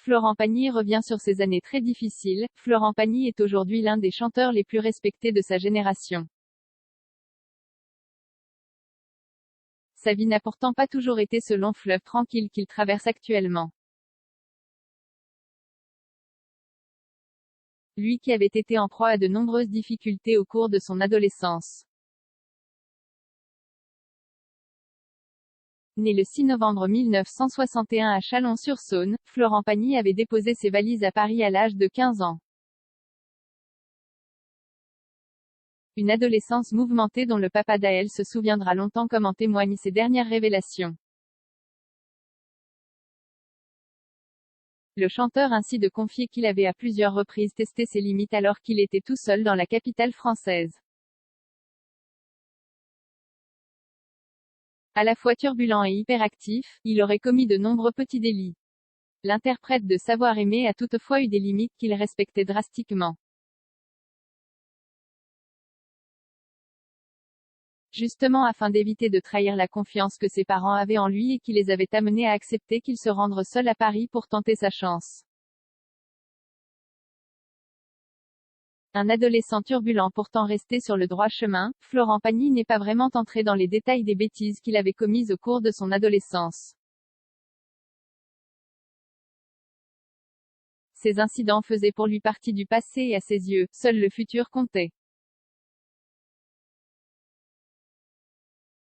Florent Pagny revient sur ses années très difficiles. Florent Pagny est aujourd'hui l'un des chanteurs les plus respectés de sa génération. Sa vie n'a pourtant pas toujours été ce long fleuve tranquille qu'il traverse actuellement. Lui qui avait été en proie à de nombreuses difficultés au cours de son adolescence. Né le 6 novembre 1961 à Chalon-sur-Saône, Florent Pagny avait déposé ses valises à Paris à l'âge de 15 ans. Une adolescence mouvementée dont le papa d'Aël se souviendra longtemps, comme en témoignent ses dernières révélations. Le chanteur ainsi de confier qu'il avait à plusieurs reprises testé ses limites alors qu'il était tout seul dans la capitale française. À la fois turbulent et hyperactif, il aurait commis de nombreux petits délits. L'interprète de Savoir aimer a toutefois eu des limites qu'il respectait drastiquement. Justement afin d'éviter de trahir la confiance que ses parents avaient en lui et qui les avait amenés à accepter qu'il se rende seul à Paris pour tenter sa chance. Un adolescent turbulent pourtant resté sur le droit chemin, Florent Pagny n'est pas vraiment entré dans les détails des bêtises qu'il avait commises au cours de son adolescence. Ces incidents faisaient pour lui partie du passé et à ses yeux, seul le futur comptait.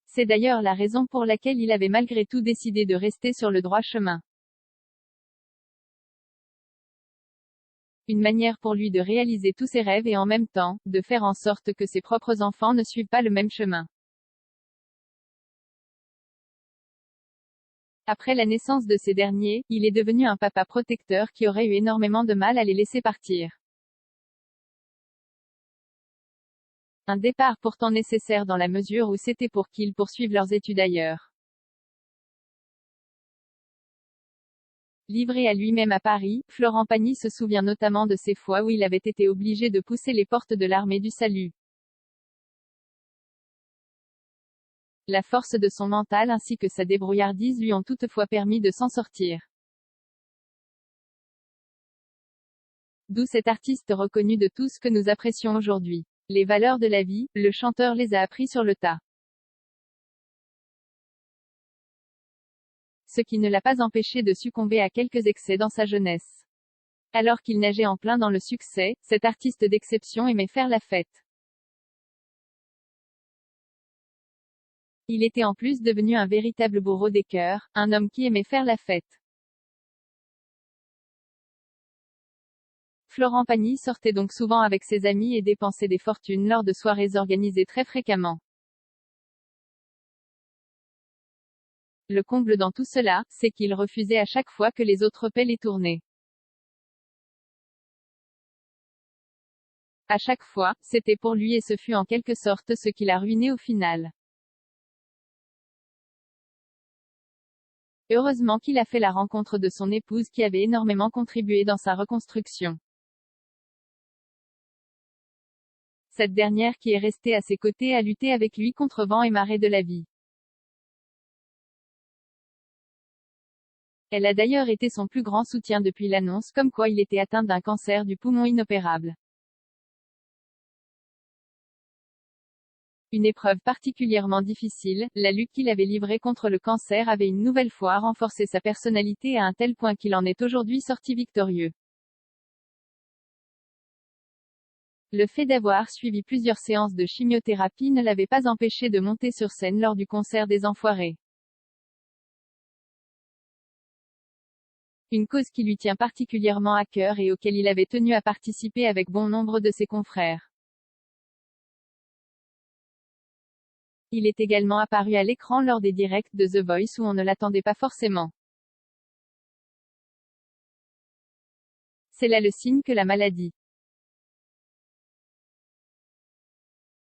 C'est d'ailleurs la raison pour laquelle il avait malgré tout décidé de rester sur le droit chemin. Une manière pour lui de réaliser tous ses rêves et en même temps, de faire en sorte que ses propres enfants ne suivent pas le même chemin. Après la naissance de ces derniers, il est devenu un papa protecteur qui aurait eu énormément de mal à les laisser partir. Un départ pourtant nécessaire dans la mesure où c'était pour qu'ils poursuivent leurs études ailleurs. Livré à lui-même à Paris, Florent Pagny se souvient notamment de ces fois où il avait été obligé de pousser les portes de l'armée du salut. La force de son mental ainsi que sa débrouillardise lui ont toutefois permis de s'en sortir. D'où cet artiste reconnu de tous que nous apprécions aujourd'hui. Les valeurs de la vie, le chanteur les a appris sur le tas. Ce qui ne l'a pas empêché de succomber à quelques excès dans sa jeunesse. Alors qu'il nageait en plein dans le succès, cet artiste d'exception aimait faire la fête. Il était en plus devenu un véritable bourreau des cœurs, un homme qui aimait faire la fête. Florent Pagny sortait donc souvent avec ses amis et dépensait des fortunes lors de soirées organisées très fréquemment. Le comble dans tout cela, c'est qu'il refusait à chaque fois que les autres paient les tournées. À chaque fois, c'était pour lui et ce fut en quelque sorte ce qui l'a ruiné au final. Heureusement qu'il a fait la rencontre de son épouse qui avait énormément contribué dans sa reconstruction. Cette dernière qui est restée à ses côtés a lutté avec lui contre vent et marée de la vie. Elle a d'ailleurs été son plus grand soutien depuis l'annonce comme quoi il était atteint d'un cancer du poumon inopérable. Une épreuve particulièrement difficile, la lutte qu'il avait livrée contre le cancer avait une nouvelle fois renforcé sa personnalité à un tel point qu'il en est aujourd'hui sorti victorieux. Le fait d'avoir suivi plusieurs séances de chimiothérapie ne l'avait pas empêché de monter sur scène lors du concert des Enfoirés. Une cause qui lui tient particulièrement à cœur et auquel il avait tenu à participer avec bon nombre de ses confrères. Il est également apparu à l'écran lors des directs de The Voice où on ne l'attendait pas forcément. C'est là le signe que la maladie